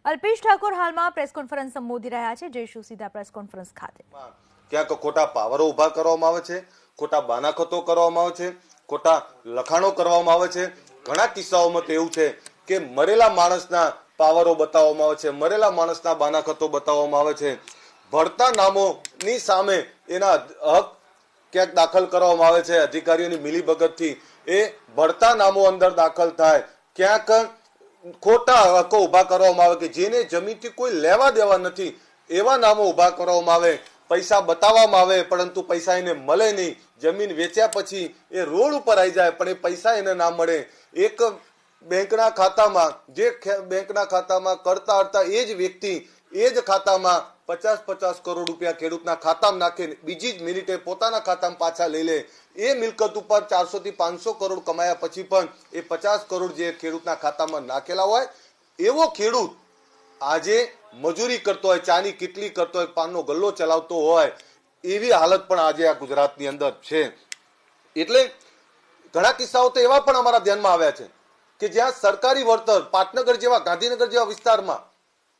અલ્પેશ ઠાકોર હાલમાં press conference સંબોધી રહ્યા છે। જઈશું સીધા પ્રેસ કોન્ફરન્સ ખાતે। ક્યાંક ખોટા પાવરો ઉભા કરવામાં આવે છે, ખોટા બાનાખતો કરવામાં આવે છે, ખોટા લખાણો કરવામાં આવે છે। ઘણા કિસ્સાઓમાં તો એવું છે કે મરેલા માણસના પાવરો બતાવવામાં આવે છે, મરેલા માણસના બાનાખતો બતાવવામાં આવે છે। ભળતા નામોની સામે એના હક ક્યાંક દાખલ કરવામાં આવે છે અધિકારીઓની મિલીભગતથી। એ ભળતા નામો અંદર દાખલ થાય, ક્યાંક ખોટા હકો ઉભા કરવામાં આવે કે જેને જમીનથી કોઈ લેવા દેવા નથી એવા નામો ઉભા કરવામાં આવે। પૈસા બતાવવામાં આવે પરંતુ પૈસા એને મળે નહીં, જમીન વેચ્યા પછી એ રોડ ઉપર આવી જાય પણ એ પૈસા એને ના મળે। એક બેંકના ખાતામાં બેંકના ખાતામાં કરતા હતા એ જ વ્યક્તિ એ જ ખાતામાં 50-50 કરોડ રૂપિયા ખેડૂતના ખાતામાં નાખે, બીજી જ મિનિટે પોતાના ખાતામાં પાછા લઈ લે। એ મિલકત ઉપર 400 થી 500 કરોડ કમાયા પછી પણ એ 50 કરોડ જે ખેડૂતના ખાતામાં નાખેલા હોય એવો ખેડૂત આજે મજૂરી કરતો હોય, ચાની કિટલી કરતો હોય, પાનનો ગલ્લો ચલાવતો હોય, એવી હાલત પણ આજે આ ગુજરાતની અંદર છે। એટલે ઘણા કિસ્સાઓ તો એવા પણ અમારા ધ્યાનમાં આવ્યા છે કે જ્યાં સરકારી વળતર પાટનગર જેવા, ગાંધીનગર જેવા વિસ્તારમાં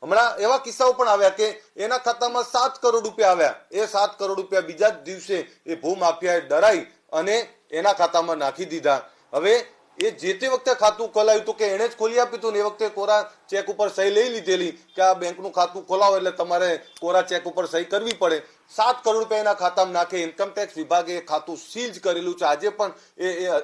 હમણાં એવા કિસ્સાઓ પણ આવ્યા કે એના ખાતામાં 7 કરોડ રૂપિયા આવ્યા, એ 7 કરોડ રૂપિયા બીજા જ દિવસે એ ભૂમાફિયાએ ડરાઈ અને એના ખાતામાં નાખી દીધા। હવે એ જે તે વખતે ખાતું ખોલાવ્યું હતું કે એને જ ખોલી આપ્યું હતું ને એ વખતે કોરા ચેક ઉપર સહી લઈ લીધેલી કે આ બેંકનું ખાતું ખોલાવો એટલે તમારે કોરા ચેક ઉપર સહી કરવી પડે। 7 કરોડ રૂપિયા એના ખાતામાં નાખે, ઇન્કમટેક્સ વિભાગે એ ખાતું સીઝ કરેલું છે। આજે પણ એ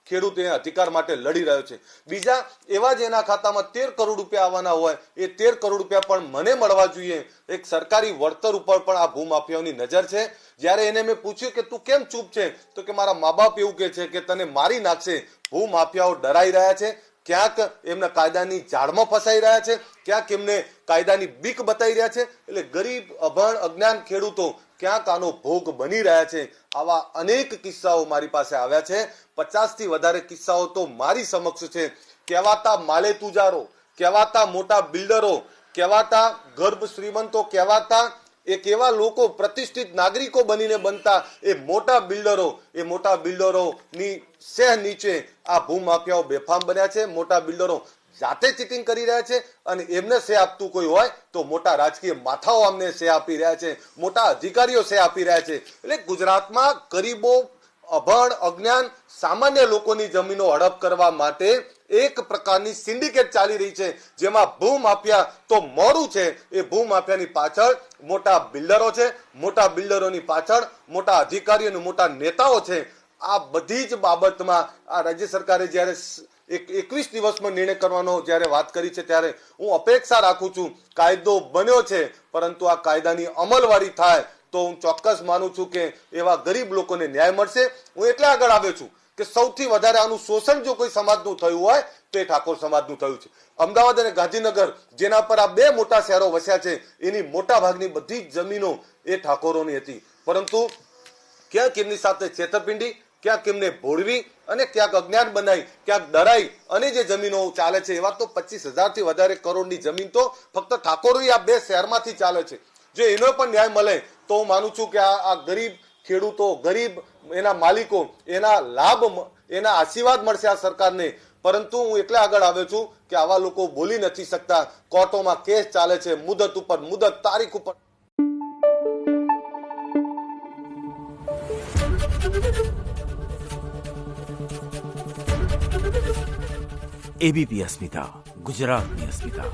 ખેડૂત એ અધિકાર માટે લડી રહ્યો છે। બીજા એવા જ એના ખાતામાં 13 કરોડ રૂપિયા આવવાના હોય, એ 13 કરોડ રૂપિયા પણ મને મળવા જોઈએ। એક સરકારી વળતર ઉપર પણ આ ભૂમાફિયાઓની નજર છે। જ્યારે એને મેં પૂછ્યું કે તું કેમ ચૂપ છે, તો કે મારા મા બાપ એવું કે છે કે તને મારી નાખશે। ભૂમાફિયાઓ ડરાઈ રહ્યા છે, ક્યાંક એમને કાયદાની જાળમાં ફસાઈ રહ્યા છે, ક્યાંક એમને કાયદાની બીક બતાવી રહ્યા છે। એટલે ગરીબ, અભણ, અજ્ઞાન ખેડૂતો ક્યાંક આનો ભોગ બની રહ્યા છે। આવા અનેક કિસ્સાઓ મારી પાસે આવ્યા છે। 50 થી વધારે કિસ્સાઓ તો મારી સમક્ષ છે। કહેવાતા માલે તુજારો, કહેવાતા મોટા બિલ્ડરો, કહેવાતા ગર્ભ શ્રીમંતો, કહેવાતા એક એવા લોકો પ્રતિષ્ઠિત નાગરિકો બનીને બનતા એ મોટા બિલ્ડરોની સહેજ નીચે આ ભૂમાફિયાઓ બેફામ બન્યા છે। મોટા બિલ્ડરો જાતે ચીટિંગ કરી રહ્યા છે અને એમને સે આપતું કોઈ હોય તો મોટા રાજકીય માથાઓ અમને સે આપી રહ્યા છે, મોટા અધિકારીઓ સે આપી રહ્યા છે। એટલે ગુજરાતમાં ગરીબો, અભણ, અજ્ઞાન, સામાન્ય લોકોની જમીનો હડપ કરવા માટે એક પ્રકારની સિન્ડિકેટ ચાલી રહી છે, જેમાં ભૂમાફિયા તો મોડું છે। એ ભૂમાફિયાની પાછળ મોટા બિલ્ડરો છે, મોટા બિલ્ડરોની પાછળ મોટા અધિકારીઓ અને મોટા નેતાઓ છે। આ બધી જ બાબતમાં આ રાજ્ય સરકારે જ્યારે 21 દિવસમાં નિર્ણય કરવાનો જ્યારે વાત કરી છે ત્યારે હું અપેક્ષા રાખું છું, કાયદો બન્યો છે પરંતુ આ કાયદાની અમલવારી થાય તો હું ચોક્કસ માનું છું કે એવા ગરીબ લોકોને ન્યાય મળશે। હું એટલે આગળ આવ્યો છું કે સૌથી વધારે આનું શોષણ જો કોઈ સમાજનું થયું હોય તો એ ઠાકોર સમાજનું થયું છે। અમદાવાદ અને ગાંધીનગર જેના પર આ બે મોટા શહેરો વસ્યા છે એની મોટા ભાગની બધી જ જમીનો એ ઠાકોરોની હતી, પરંતુ ક્યાંક એમની સાથે છેતરપિંડી, ક્યાંક એમને ભોળવી અને ક્યાંક અજ્ઞાન બનાવી, ક્યાંક ડરાઈ અને જે જમીનો ચાલે છે એવા તો 25,000 થી વધારે કરોડની જમીન તો ફક્ત ઠાકોરોની આ બે શહેરમાંથી ચાલે છે। જો એનો પણ ન્યાય મળે તો હું માનું છું કે આ ગરીબ ખેડૂતો, ગરીબ એના માલિકો, એના લાભ, એના આશીર્વાદ મળશે આ સરકારને। પરંતુ હું એટલે આગળ આવ્યો છું કે આવા લોકો બોલી નથી શકતા, કોર્ટોમાં કેસ ચાલે છે, મુદત ઉપર મુદત, તારીખ ઉપર। એબીપી અસ્મિતા, ગુજરાતની અસ્મિતા।